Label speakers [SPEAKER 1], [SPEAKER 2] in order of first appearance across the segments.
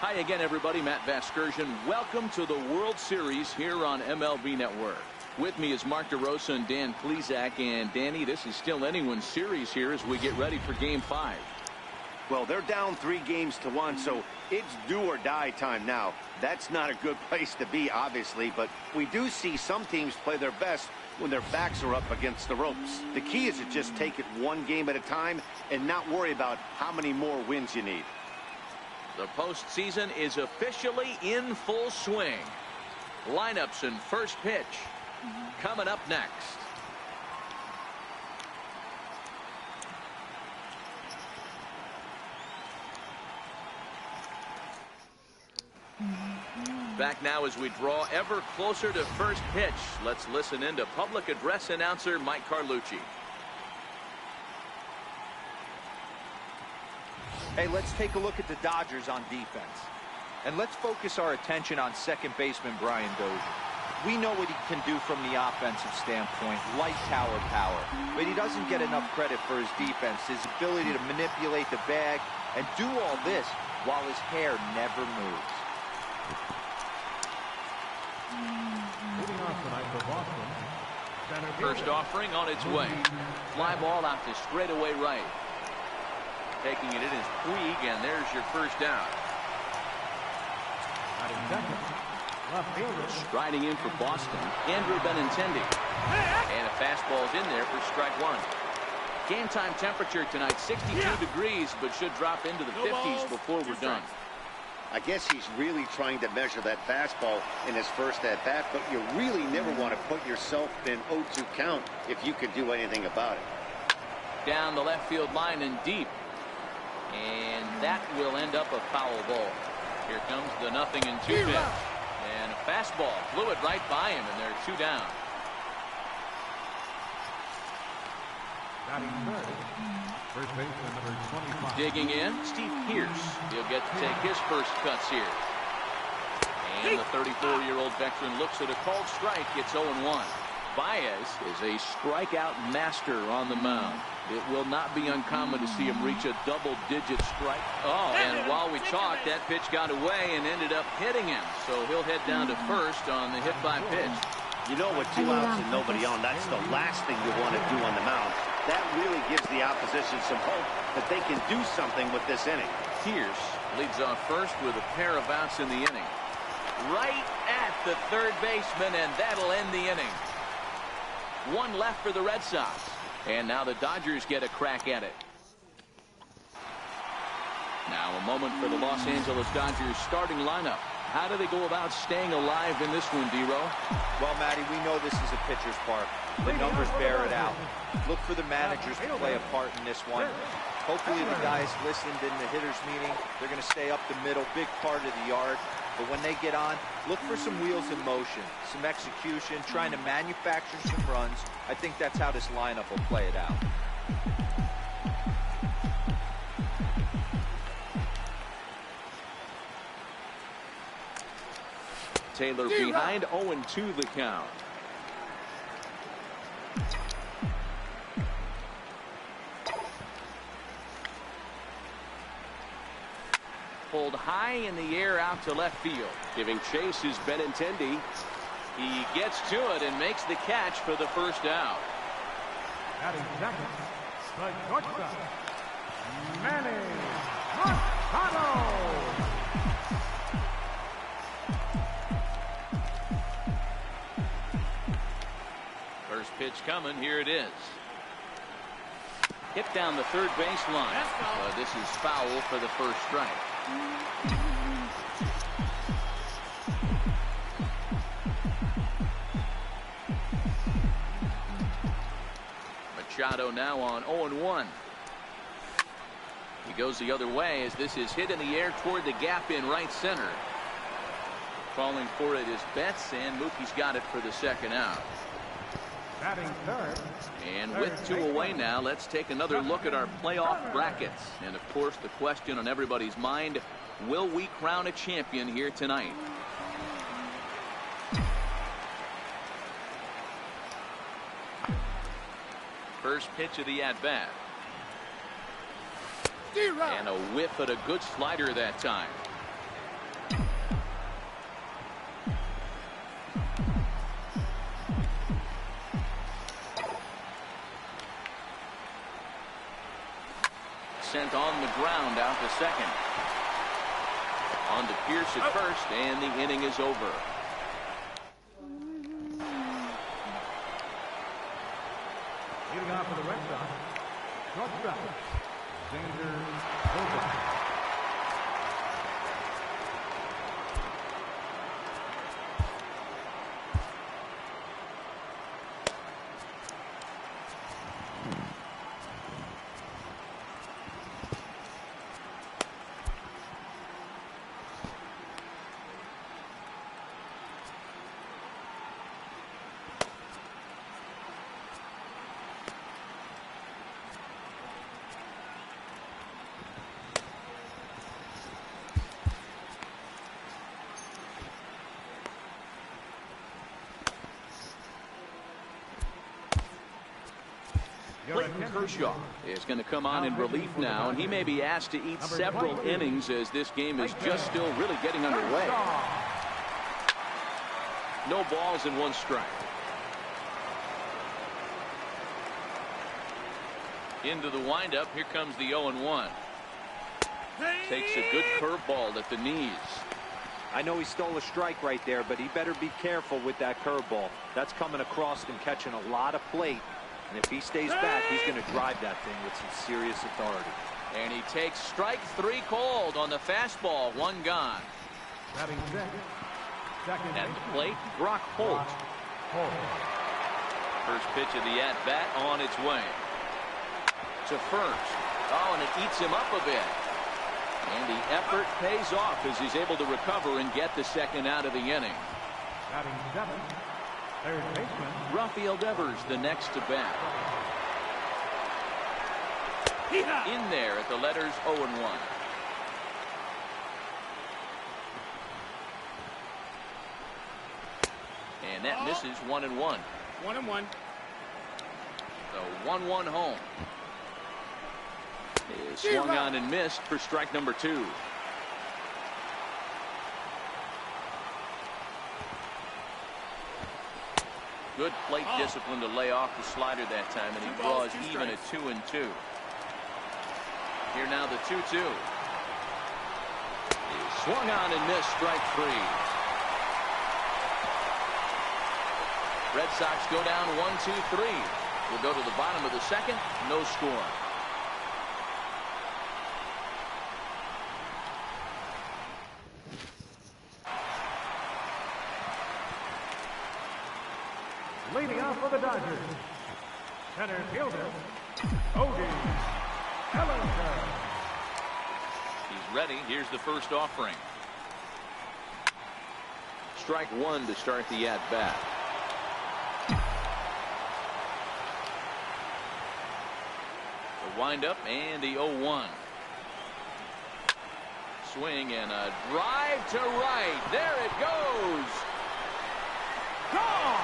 [SPEAKER 1] Hi again, everybody. Matt Vasgersian. Welcome to the World Series here on MLB Network. With me is Mark DeRosa and Dan Plesac. And Danny, this is still anyone's series here as we get ready for Game 5.
[SPEAKER 2] Well, they're down 3-1, so it's do or die time now. That's not a good place to be, obviously, but we do see some teams play their best when their backs are up against the ropes. The key is to just take it one game at a time and not worry about how many more wins you need.
[SPEAKER 1] The postseason is officially in full swing. Lineups and first pitch coming up next. Back now as we draw ever closer to first pitch. Let's listen in to public address announcer Mike Carlucci.
[SPEAKER 3] Hey, let's take a look at the Dodgers on defense. And let's focus our attention on second baseman Brian Dozier. We know what he can do from the offensive standpoint, light tower power. But he doesn't get enough credit for his defense, his ability to manipulate the bag and do all this while his hair never moves.
[SPEAKER 4] Moving on tonight for Boston.
[SPEAKER 1] First offering on its way. Fly ball out to straightaway right. Taking it in is Puig, and there's your first down. Striding in for Boston, Andrew Benintendi. And a fastball's in there for strike one. Game time temperature tonight, 62 degrees, but should drop into the 50s before we're done.
[SPEAKER 2] I guess he's really trying to measure that fastball in his first at-bat, but you really never want to put yourself in 0-2 count if you could do anything about it.
[SPEAKER 1] Down the left field line and deep. And that will end up a foul ball. Here comes the 0-2 pitch. And a fastball flew it right by him, and they're two down.
[SPEAKER 4] First baseman number 25.
[SPEAKER 1] Digging in, Steve Pearce. He'll get to take his first cuts here. And the 34-year-old veteran looks at a called strike. It's 0-1. Baez is a strikeout master on the mound. It will not be uncommon to see him reach a double-digit strike. Oh, and while we talked, that pitch got away and ended up hitting him. So he'll head down to first on the hit-by pitch.
[SPEAKER 2] You know, with 2 outs and nobody on, that's the last thing you want to do on the mound. That really gives the opposition some hope that they can do something with this inning.
[SPEAKER 1] Pearce leads off first with a pair of outs in the inning. Right at the third baseman, and that'll end the inning. One left for the Red Sox. And now the Dodgers get a crack at it. Now a moment for the Los Angeles Dodgers starting lineup. How do they go about staying alive in this one, D-Row?
[SPEAKER 3] Well, Matty, we know this is a pitcher's park. The numbers bear it out. Look for the managers to play a part in this one. Hopefully the guys listened in the hitters meeting. They're going to stay up the middle, big part of the yard. But when they get on, look for some wheels in motion, some execution, trying to manufacture some runs. I think that's how this lineup will play it out.
[SPEAKER 1] Taylor behind, 0-2 the count. Pulled high in the air out to left field. Giving chase is Benintendi. He gets to it and makes the catch for the first out.
[SPEAKER 4] Batting second, the shortstop, Manny Machado.
[SPEAKER 1] First pitch coming. Here it is. Hit down the third baseline. This is foul for the first strike. Machado now on 0-1. He goes the other way as this is hit in the air toward the gap in right center. Calling for it is Betts, and Mookie's got it for the second out.
[SPEAKER 4] Batting third.
[SPEAKER 1] And with 2 away now, let's take another look at our playoff brackets. And of course, the question on everybody's mind, will we crown a champion here tonight? First pitch of the at-bat. And a whiff at a good slider that time. sent on the ground out to second. On to Pierce at first, and the inning is over.
[SPEAKER 4] Leading off for the Red Sox, shortstop, Xander Bogaerts.
[SPEAKER 1] Clayton Kershaw is going to come on in relief now, and he may be asked to eat several innings as this game is just still really getting underway. No balls and one strike. Into the windup. Here comes the 0-1. Takes a good curveball at the knees.
[SPEAKER 3] I know he stole a strike right there, but he better be careful with that curveball. That's coming across and catching a lot of plate. And if he stays back, he's going to drive that thing with some serious authority.
[SPEAKER 1] And he takes strike 3 cold on the fastball. 1 gone.
[SPEAKER 4] Batting second
[SPEAKER 1] At the plate, Brock Holt. First pitch of the at-bat on its way. To first. Oh, and it eats him up a bit. And the effort pays off as he's able to recover and get the second out of the inning.
[SPEAKER 4] Batting seventh, third baseman
[SPEAKER 1] Rafael Devers the next to bat. In there at the letters 0-1. And that misses 1-1.
[SPEAKER 5] 1-1.
[SPEAKER 1] The 1-1 home. Is swung on and missed for strike number 2. Good plate discipline to lay off the slider that time, and he draws even at 2-2. Here now the 2-2. Swung on and missed strike 3. Red Sox go down 1-2-3. We'll go to the bottom of the second. No score.
[SPEAKER 4] leading off for the Dodgers, center fielder, Cody Bellinger.
[SPEAKER 1] He's ready. Here's the first offering. Strike 1 to start the at-bat. The windup and the 0-1. Swing and a drive to right. There it goes. Gone.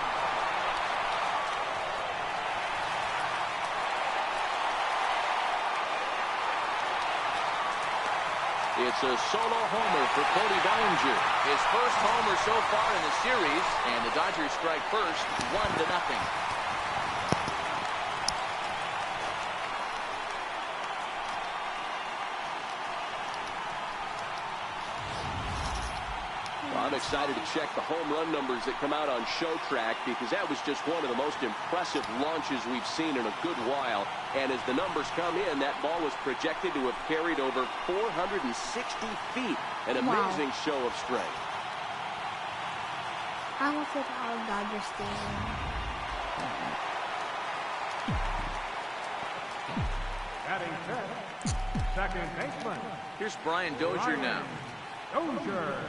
[SPEAKER 1] It's a solo homer for Cody Bellinger. His first homer so far in the series, and the Dodgers strike first, 1-0. I'm excited to check the home run numbers that come out on ShowTrack, because that was just one of the most impressive launches we've seen in a good while. And as the numbers come in, that ball was projected to have carried over 460 feet. An amazing show of strength.
[SPEAKER 6] I almost said all Dodgers Stadium.
[SPEAKER 4] Batting fifth, second baseman.
[SPEAKER 1] Here's Brian Dozier now.
[SPEAKER 4] Dozier.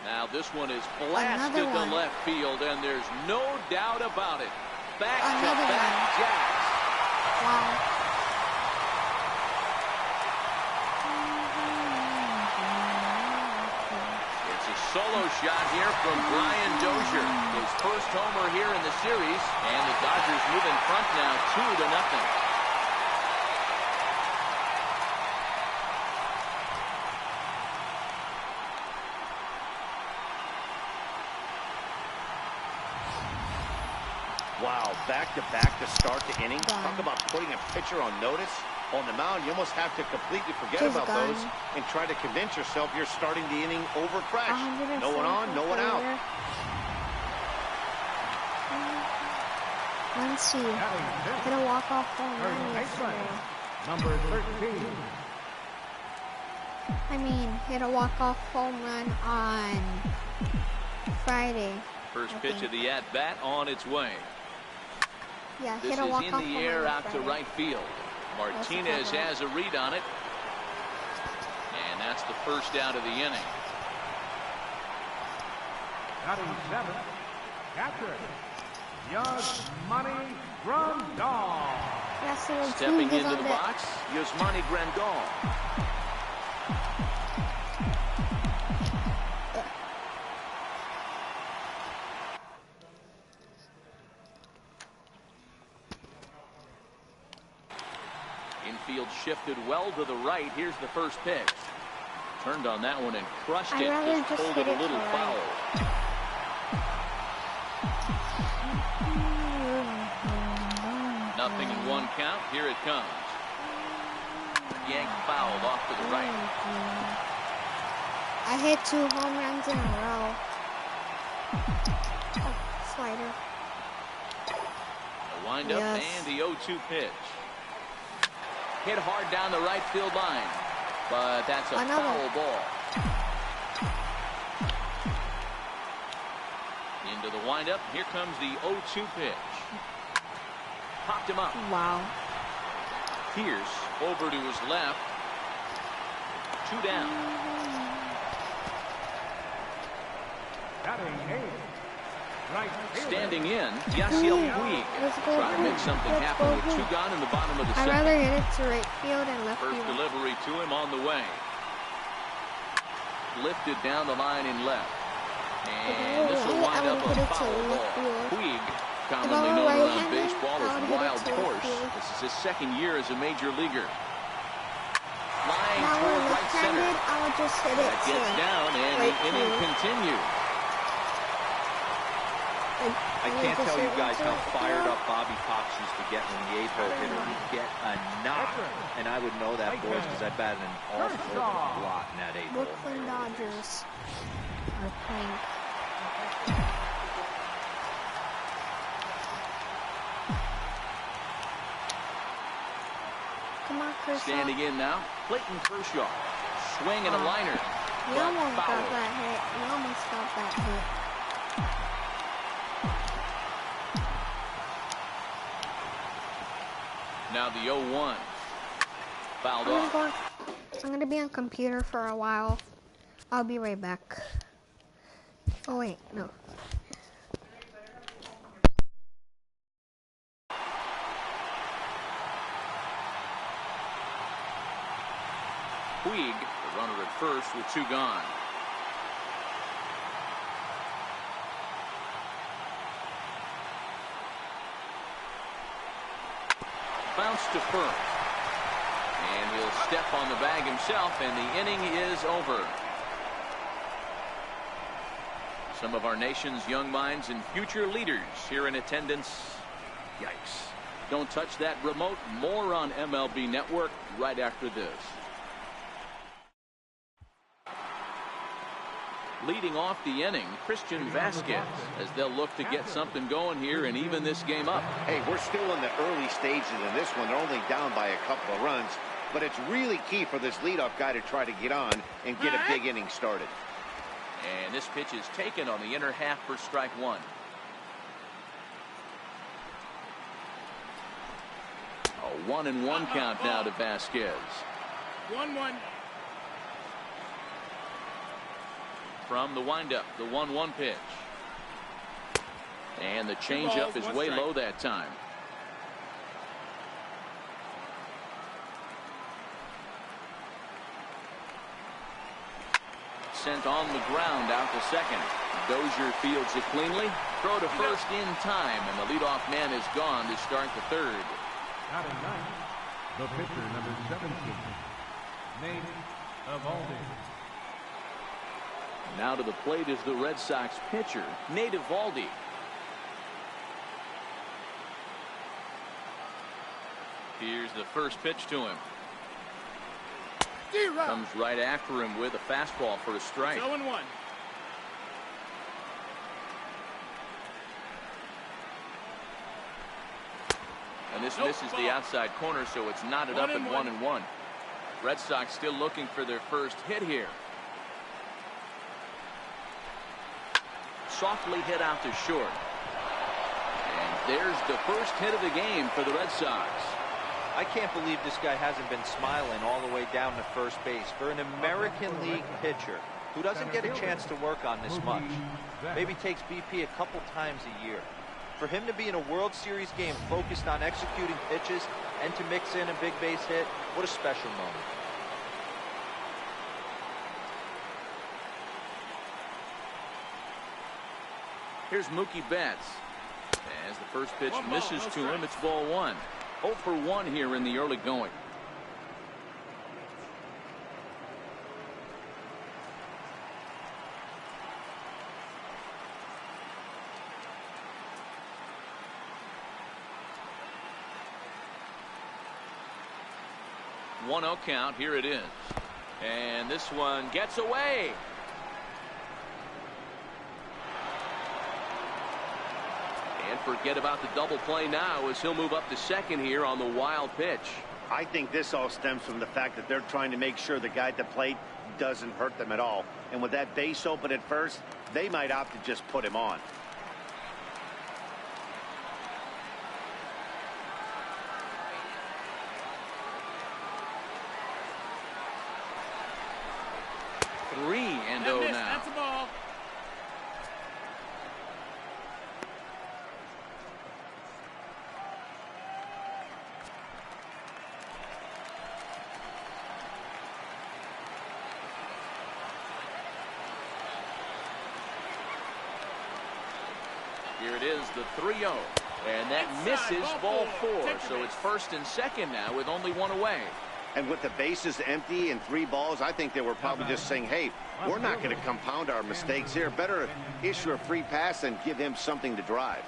[SPEAKER 1] Now this one is blasted to left field, and there's no doubt about it. Back-to-back jacks.
[SPEAKER 6] Wow.
[SPEAKER 1] It's a solo shot here from Brian Dozier. His first homer here in the series, and the Dodgers move in front now 2-0.
[SPEAKER 2] Wow, back-to-back to start the inning. Talk about putting a pitcher on notice. On the mound, you almost have to completely forget
[SPEAKER 6] Just
[SPEAKER 2] about
[SPEAKER 6] gone.
[SPEAKER 2] those and try to convince yourself you're starting the inning over fresh.
[SPEAKER 6] 107
[SPEAKER 2] No one on, no one out.
[SPEAKER 6] Let's see. Hit a walk-off home run yesterday.
[SPEAKER 4] Number 13.
[SPEAKER 6] I mean, hit a walk-off home run on Friday.
[SPEAKER 1] First
[SPEAKER 6] I
[SPEAKER 1] pitch
[SPEAKER 6] think.
[SPEAKER 1] of the at-bat on its way.
[SPEAKER 6] Yeah,
[SPEAKER 1] This
[SPEAKER 6] hit
[SPEAKER 1] is
[SPEAKER 6] a walk-off
[SPEAKER 1] in
[SPEAKER 6] home
[SPEAKER 1] the
[SPEAKER 6] run
[SPEAKER 1] air
[SPEAKER 6] on
[SPEAKER 1] out to
[SPEAKER 6] Friday.
[SPEAKER 1] right field. Martinez
[SPEAKER 6] cover.
[SPEAKER 1] has a read on it. And that's the first out of the inning.
[SPEAKER 4] Batting 7. Catcher. Yasmani Grandal.
[SPEAKER 6] Yes, there were
[SPEAKER 1] Stepping
[SPEAKER 6] two
[SPEAKER 1] into
[SPEAKER 6] on
[SPEAKER 1] the
[SPEAKER 6] deck.
[SPEAKER 1] box, Yasmani Grandal. Infield shifted well to the right. Here's the first pitch. Turned on that one and crushed
[SPEAKER 6] I'd
[SPEAKER 1] it.
[SPEAKER 6] rather
[SPEAKER 1] Just
[SPEAKER 6] just
[SPEAKER 1] pulled
[SPEAKER 6] hit
[SPEAKER 1] it a
[SPEAKER 6] it
[SPEAKER 1] little
[SPEAKER 6] to right.
[SPEAKER 1] foul. Nothing in one count. Here it comes. Yanked fouled off to the right.
[SPEAKER 6] I hit 2 home runs in a row. Oh, slider.
[SPEAKER 1] A windup
[SPEAKER 6] Yes.
[SPEAKER 1] and the 0-2 pitch. Hit hard down the right field line, but that's a
[SPEAKER 6] Another.
[SPEAKER 1] foul ball. Into the windup. Here comes the 0-2 pitch. Popped him up.
[SPEAKER 6] Wow.
[SPEAKER 1] Pierce over to his left. 2 down.
[SPEAKER 4] Batting 8. Right fielder.
[SPEAKER 1] Standing in, Yasiel Puig.
[SPEAKER 6] Let's go
[SPEAKER 1] Trying to make
[SPEAKER 6] Puig.
[SPEAKER 1] something
[SPEAKER 6] Let's
[SPEAKER 1] happen
[SPEAKER 6] go
[SPEAKER 1] with 2
[SPEAKER 6] Puig.
[SPEAKER 1] gone in the bottom of the
[SPEAKER 6] I'd
[SPEAKER 1] second.
[SPEAKER 6] rather hit it to right field and left
[SPEAKER 1] First
[SPEAKER 6] field.
[SPEAKER 1] delivery to him on the way. Lifted down the line in left. And this will wind up a foul ball. Puig, commonly
[SPEAKER 6] I
[SPEAKER 1] known around
[SPEAKER 6] right-handed,
[SPEAKER 1] baseball
[SPEAKER 6] I
[SPEAKER 1] as
[SPEAKER 6] would hit it
[SPEAKER 1] Wild
[SPEAKER 6] to left
[SPEAKER 1] Horse.
[SPEAKER 6] field.
[SPEAKER 1] This is his second year as a major leaguer. Flying
[SPEAKER 6] Now
[SPEAKER 1] toward
[SPEAKER 6] we're
[SPEAKER 1] right center.
[SPEAKER 6] left-handed, I would just hit it
[SPEAKER 1] That
[SPEAKER 6] to
[SPEAKER 1] gets down and
[SPEAKER 6] right
[SPEAKER 1] the inning
[SPEAKER 6] field.
[SPEAKER 1] continues.
[SPEAKER 3] I can't tell you guys how fired up Bobby Cox used to get when the 8-hole hitter would get a knock. And I would know that, boys, because I batted an awful lot in that 8-hole.
[SPEAKER 6] Brooklyn Dodgers are playing. Come on, Kershaw.
[SPEAKER 1] Standing in now, Clayton Kershaw. Swing and a liner.
[SPEAKER 6] You
[SPEAKER 1] but
[SPEAKER 6] almost got
[SPEAKER 1] fouled.
[SPEAKER 6] that hit. You almost got that hit.
[SPEAKER 1] Now the 0-1. Fouled
[SPEAKER 6] I'm
[SPEAKER 1] off.
[SPEAKER 6] gonna be on computer for a while. I'll be right back. Oh wait, no.
[SPEAKER 1] Puig, the runner at first with 2 gone. Bounce to first. And he'll step on the bag himself, and the inning is over. Some of our nation's young minds and future leaders here in attendance. Yikes. Don't touch that remote. More on MLB Network right after this. Leading off the inning, Christian Vasquez, as they'll look to get something going here and even this game up.
[SPEAKER 2] Hey, we're still in the early stages in this one. They're only down by a couple of runs, but it's really key for this leadoff guy to try to get on and get a big inning started.
[SPEAKER 1] And this pitch is taken on the inner half for strike 1. A 1-1 count now to Vasquez.
[SPEAKER 5] 1-1.
[SPEAKER 1] From the windup, the 1-1 pitch. And the changeup is way low that time. Sent on the ground out to second. Dozier fields it cleanly. Throw to first in time, and the leadoff man is gone to start the third.
[SPEAKER 4] Batting 9. The pitcher, number 17. Nate Eovaldi.
[SPEAKER 1] Now to the plate is the Red Sox pitcher, Nate Eovaldi. Here's Here's the first pitch to him. Comes right after him with a fastball for a strike.
[SPEAKER 5] 0-1.
[SPEAKER 1] And this misses the outside corner, so it's knotted up at 1-1. Red Sox still looking for their first hit here. Softly hit out to short. And there's the first hit of the game for the Red Sox.
[SPEAKER 3] I can't believe this guy hasn't been smiling all the way down to first base. For an American League pitcher who doesn't get a chance to work on this much, maybe takes BP a couple times a year. For him to be in a World Series game focused on executing pitches and to mix in a big base hit, what a special moment.
[SPEAKER 1] Here's Mookie Betts. As the first pitch misses to him, it's ball 1. 0 for 1 here in the early going. One 0 count. Here it is. And this one gets away. And forget about the double play now as he'll move up to second here on the wild pitch.
[SPEAKER 2] I think this all stems from the fact that they're trying to make sure the guy at the plate doesn't hurt them at all. And with that base open at first, they might opt to just put him on.
[SPEAKER 1] And 0 now.
[SPEAKER 5] That's a ball.
[SPEAKER 1] Here it is, the 3-0. And that misses ball 4. So it's first and second now with only one away.
[SPEAKER 2] And with the bases empty and 3 balls, I think they were probably just saying, hey, we're not going to compound our mistakes here. Better issue a free pass and give him something to drive.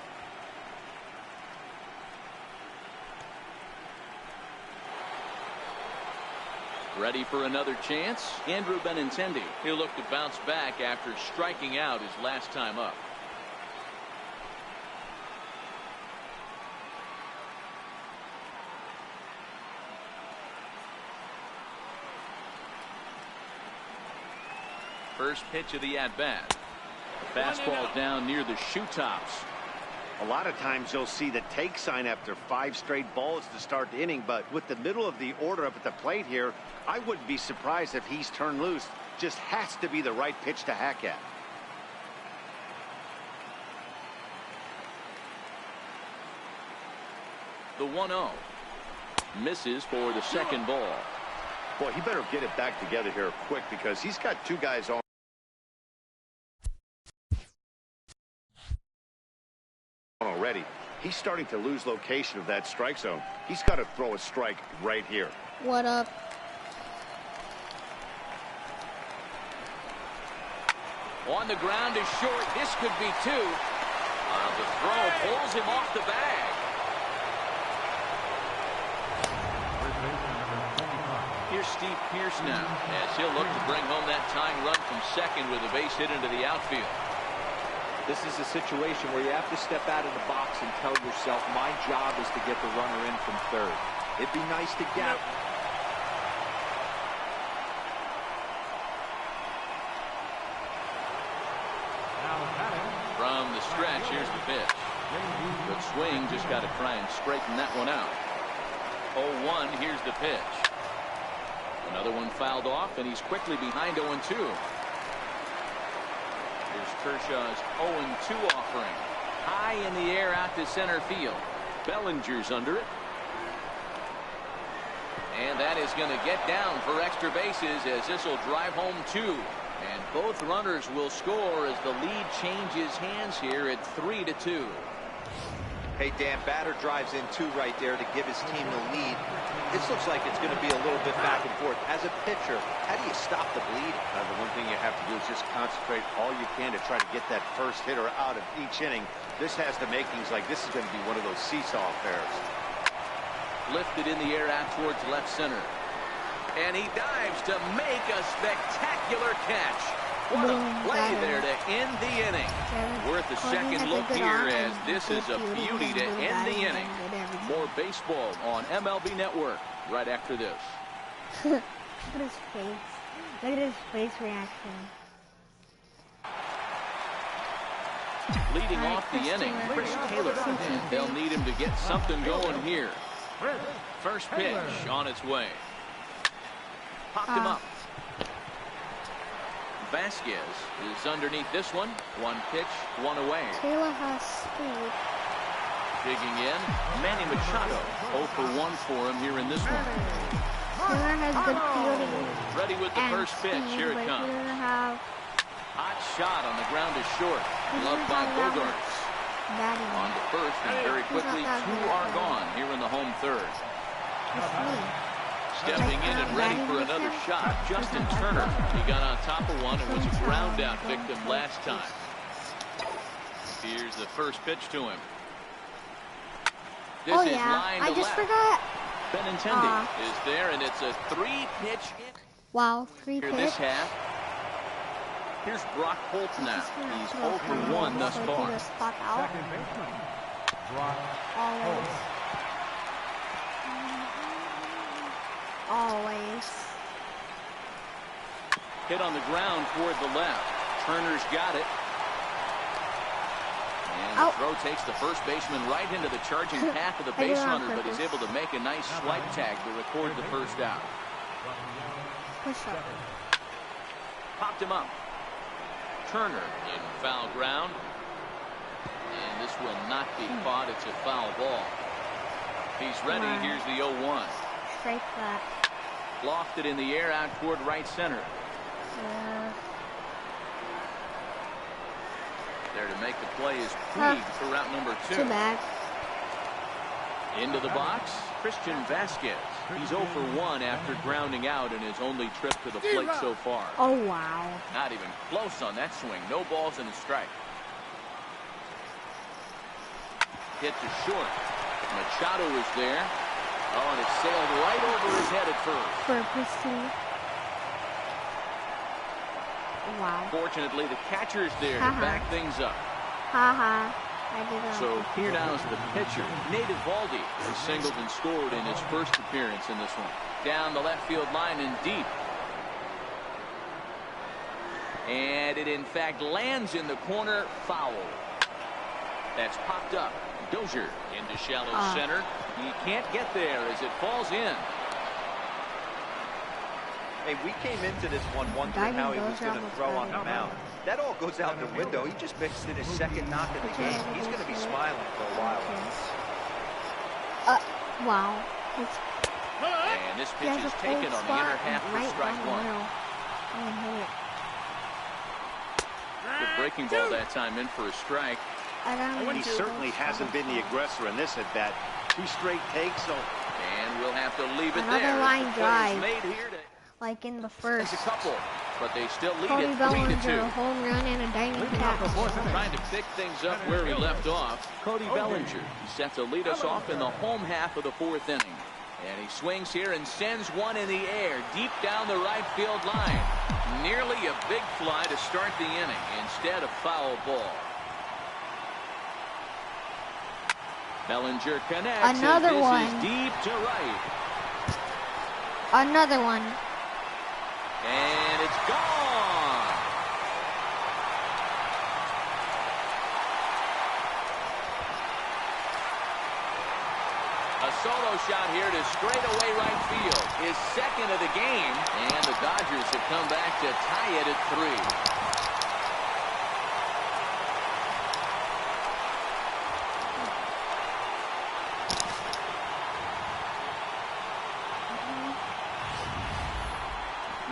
[SPEAKER 1] Ready for another chance? Andrew Benintendi. He'll look to bounce back after striking out his last time up. First pitch of the at-bat. Fastball down near the shoe tops.
[SPEAKER 2] A lot of times you'll see the take sign after 5 straight balls to start the inning, but with the middle of the order up at the plate here, I wouldn't be surprised if he's turned loose. Just has to be the right pitch to hack at.
[SPEAKER 1] The 1-0 misses for the second ball.
[SPEAKER 2] Boy, he better get it back together here quick because he's got 2 guys on already. He's starting to lose location of that strike zone. He's got to throw a strike right here.
[SPEAKER 6] What up?
[SPEAKER 1] On the ground is short. This could be 2. The throw pulls him off the bag. Here's Steve Pearce now as he'll look to bring home that tying run from second with a base hit into the outfield.
[SPEAKER 3] This is a situation where you have to step out of the box and tell yourself, my job is to get the runner in from third. It'd be nice to get.
[SPEAKER 1] From the stretch, here's the pitch. Good swing, just got to try and straighten that one out. 0-1, here's the pitch. Another one fouled off, and he's quickly behind 0-2. Here's Kershaw's 0-2 offering. High in the air out to center field. Bellinger's under it. And that is going to get down for extra bases as this will drive home 2. And both runners will score as the lead changes hands here at 3-2.
[SPEAKER 3] Hey, Dan, batter drives in 2 right there to give his team the lead. This looks like it's going to be a little bit back and forth. As a pitcher, how do you stop the bleed?
[SPEAKER 2] The one thing you have to do is just concentrate all you can to try to get that first hitter out of each inning. This has the makings like this is going to be one of those seesaw affairs.
[SPEAKER 1] lifted in the air out towards left center. And he dives to make a spectacular catch. What a play there to end the inning. Worth a second look here, as this is a beauty to end the inning. More baseball on MLB Network right after this.
[SPEAKER 6] Look at his face. Look at his face reaction.
[SPEAKER 1] Leading off the inning, Chris Taylor. And they'll need him to get something going here. First pitch on its way. Popped him up. Vasquez is underneath this one. One pitch, one away.
[SPEAKER 6] Taylor has speed.
[SPEAKER 1] Digging in, Manny Machado. 0 for 1 for him here in this one.
[SPEAKER 6] Taylor has good fielding.
[SPEAKER 1] Ready with the
[SPEAKER 6] and
[SPEAKER 1] first pitch.
[SPEAKER 6] speed,
[SPEAKER 1] Here it
[SPEAKER 6] but
[SPEAKER 1] comes.
[SPEAKER 6] he doesn't have
[SPEAKER 1] Hot shot on the ground is short.
[SPEAKER 6] He
[SPEAKER 1] Loved
[SPEAKER 6] doesn't
[SPEAKER 1] by
[SPEAKER 6] have that
[SPEAKER 1] Bogarts.
[SPEAKER 6] batting.
[SPEAKER 1] On to first, and very
[SPEAKER 6] He's
[SPEAKER 1] quickly,
[SPEAKER 6] not that
[SPEAKER 1] 2
[SPEAKER 6] good at
[SPEAKER 1] are
[SPEAKER 6] that.
[SPEAKER 1] gone here in the home third.
[SPEAKER 6] It's me.
[SPEAKER 1] Stepping in and ready for another shot, Justin Turner. He got on top of one and was a ground out victim last time. Here's the first pitch to him. This
[SPEAKER 6] Oh
[SPEAKER 1] is
[SPEAKER 6] yeah,
[SPEAKER 1] line to
[SPEAKER 6] I just
[SPEAKER 1] left.
[SPEAKER 6] forgot.
[SPEAKER 1] Benintendi is there, and it's a 3-pitch hit
[SPEAKER 6] Wow, 3
[SPEAKER 1] here
[SPEAKER 6] pitch.
[SPEAKER 1] this half. Here's Brock Holt now. He's 0 for 1 thus far.
[SPEAKER 6] Spot out.
[SPEAKER 4] Second baseman. Brock
[SPEAKER 6] Always. Always.
[SPEAKER 1] Hit on the ground toward the left. Turner's got it. And the throw takes the first baseman right into the charging path of the
[SPEAKER 6] I did
[SPEAKER 1] base
[SPEAKER 6] it on
[SPEAKER 1] runner, but he's
[SPEAKER 6] purpose.
[SPEAKER 1] able to make a nice swipe tag to record the first out.
[SPEAKER 6] Push up.
[SPEAKER 1] Popped him up. Turner in foul ground. And this will not be caught. It's a foul ball. He's ready.
[SPEAKER 6] Come on.
[SPEAKER 1] Here's the 0-1.
[SPEAKER 6] Strike that.
[SPEAKER 1] Lofted in the air out toward right center. There to make the play is Puig for route number 2.
[SPEAKER 6] Too bad.
[SPEAKER 1] Into the box, Christian Vasquez. He's 0 for 1 after grounding out in his only trip to the plate so far.
[SPEAKER 6] Oh wow.
[SPEAKER 1] Not even close on that swing. No balls and a strike. Hit to short. Machado is there. Oh, and it sailed right over his head at first.
[SPEAKER 6] Purposely. Wow.
[SPEAKER 1] Fortunately, the catcher's there to back things up.
[SPEAKER 6] Haha. I did that.
[SPEAKER 1] So here now is the pitcher, Nate Eovaldi, who singled and scored in his first appearance in this one. Down the left field line and deep. And it in fact lands in the corner, foul. That's popped up. Dozier into shallow center. He can't get there as it falls in.
[SPEAKER 3] Hey, we came into this one wondering how he was going to throw on the mound. That all goes out the window. He just mixed in his second knock of the game. He's going to be smiling for a while.
[SPEAKER 6] Wow.
[SPEAKER 1] And this pitch is taken on the inner half for strike 1. Good breaking ball that time in for a strike.
[SPEAKER 2] He certainly hasn't been the aggressor in this at bat. 2 straight takes, so.
[SPEAKER 1] And we'll have to leave it
[SPEAKER 6] Another
[SPEAKER 1] there.
[SPEAKER 6] line
[SPEAKER 1] The
[SPEAKER 6] drive.
[SPEAKER 1] play's made here to
[SPEAKER 6] Like in the
[SPEAKER 1] There's
[SPEAKER 6] first.
[SPEAKER 1] a couple, but they still lead
[SPEAKER 6] Cody
[SPEAKER 1] it 3-2.
[SPEAKER 6] Bellinger, a home run and a diving catch.
[SPEAKER 1] Trying to pick things up where we left off. Cody Bellinger. He's set to lead us off in the home half of the 4th inning. And he swings here and sends one in the air deep down the right field line. Nearly a big fly to start the inning. Instead, a foul ball. Bellinger connects.
[SPEAKER 6] Another
[SPEAKER 1] as this
[SPEAKER 6] one.
[SPEAKER 1] is deep to right.
[SPEAKER 6] Another one.
[SPEAKER 1] And it's gone. A solo shot here to straightaway right field. His second of the game. And the Dodgers have come back to tie it at 3.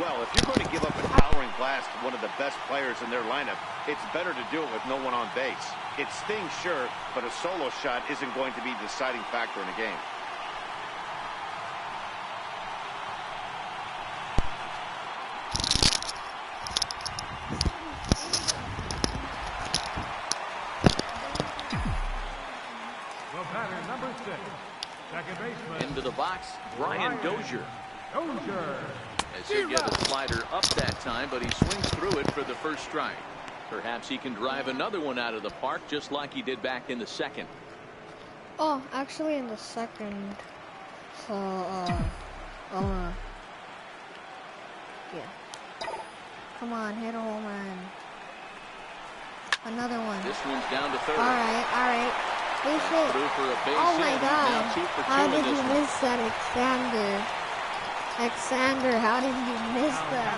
[SPEAKER 2] Well, if you're going to give up a towering blast to one of the best players in their lineup, it's better to do it with no one on base. It stings, sure, but a solo shot isn't going to be the deciding factor in a game.
[SPEAKER 4] The batter, number 6. Second baseman.
[SPEAKER 1] Into the box, Brian Dozier.
[SPEAKER 4] Dozier.
[SPEAKER 1] As he'll get a slider up that time, but he swings through it for the first strike. Perhaps he can drive another one out of the park just like he did back in the second.
[SPEAKER 6] Oh, actually in the second. So, yeah. Come on, hit a home run. Another one.
[SPEAKER 1] This one's down to third.
[SPEAKER 6] Alright. Base hit.
[SPEAKER 1] Through for a base
[SPEAKER 6] Oh my
[SPEAKER 1] hit.
[SPEAKER 6] god.
[SPEAKER 1] Now 2 for 2
[SPEAKER 6] How
[SPEAKER 1] in
[SPEAKER 6] did
[SPEAKER 1] this
[SPEAKER 6] you
[SPEAKER 1] one.
[SPEAKER 6] miss that, Alexander? Alexander, how did you miss that?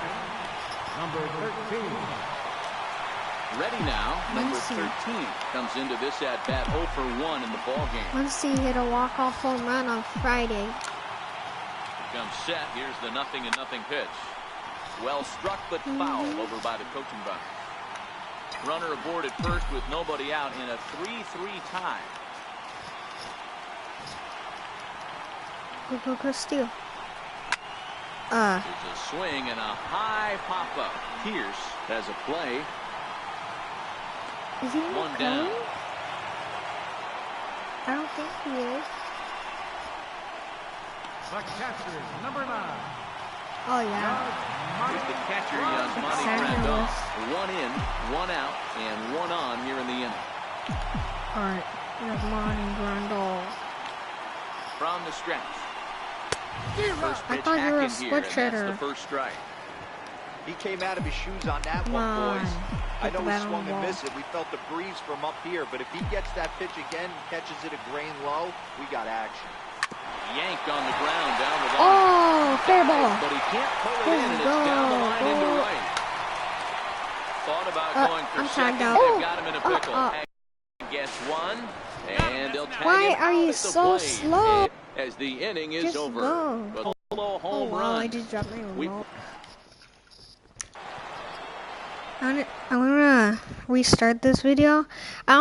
[SPEAKER 4] Number 13.
[SPEAKER 1] Ready now, number
[SPEAKER 6] Muncy.
[SPEAKER 1] 13 comes into this at-bat 0 for 1 in the ballgame.
[SPEAKER 6] Muncy hit a walk-off home run on Friday.
[SPEAKER 1] Comes set. Here's the 0-0 pitch. Well struck but fouled over by the coaching box. Runner aboard at first with nobody out in a 3-3 tie.
[SPEAKER 6] Go, steal.
[SPEAKER 1] There's a swing and a high pop-up. Pierce has a play.
[SPEAKER 6] Is he in the
[SPEAKER 1] One down.
[SPEAKER 6] crane? I don't think he is.
[SPEAKER 4] The catcher is number 9.
[SPEAKER 6] Oh, yeah.
[SPEAKER 1] Here's the catcher, Yasmani
[SPEAKER 6] Alexander
[SPEAKER 1] Grandal.
[SPEAKER 6] was-
[SPEAKER 1] 1 in, 1 out, and 1 on here in the inning.
[SPEAKER 6] Alright. Yasmani Grandal.
[SPEAKER 1] From the stretch. First
[SPEAKER 6] I
[SPEAKER 1] pitch
[SPEAKER 6] thought you were a
[SPEAKER 1] Akin here,
[SPEAKER 6] switch
[SPEAKER 1] and that's
[SPEAKER 6] hitter.
[SPEAKER 1] the first strike.
[SPEAKER 3] He came out of his shoes on that
[SPEAKER 6] Come
[SPEAKER 3] one,
[SPEAKER 6] on.
[SPEAKER 3] boys. I
[SPEAKER 6] Hit the
[SPEAKER 3] know he
[SPEAKER 6] bat on
[SPEAKER 3] swung
[SPEAKER 6] the
[SPEAKER 3] and
[SPEAKER 6] wall.
[SPEAKER 3] missed it. We felt the breeze from up here, but if he gets that pitch again, catches it a grain low, we got action.
[SPEAKER 1] Yanked on the ground down the line.
[SPEAKER 6] Oh, fair ball.
[SPEAKER 1] But he can't pull it in, and it's
[SPEAKER 6] Go,
[SPEAKER 1] down the line into
[SPEAKER 6] go.
[SPEAKER 1] right. Thought about going for
[SPEAKER 6] I'm
[SPEAKER 1] second.
[SPEAKER 6] timed out.
[SPEAKER 1] They've got him in a pickle.
[SPEAKER 6] Oh.
[SPEAKER 1] Gets one, and they'll tag
[SPEAKER 6] Why
[SPEAKER 1] him
[SPEAKER 6] are
[SPEAKER 1] out
[SPEAKER 6] you
[SPEAKER 1] at the
[SPEAKER 6] so
[SPEAKER 1] plate
[SPEAKER 6] slow?
[SPEAKER 1] as the inning is
[SPEAKER 6] Just
[SPEAKER 1] over.
[SPEAKER 6] go.
[SPEAKER 1] But a solo
[SPEAKER 6] Oh,
[SPEAKER 1] home
[SPEAKER 6] wow, I
[SPEAKER 1] run.
[SPEAKER 6] just dropped my
[SPEAKER 1] We-
[SPEAKER 6] remote. I'm gonna restart this video. I don't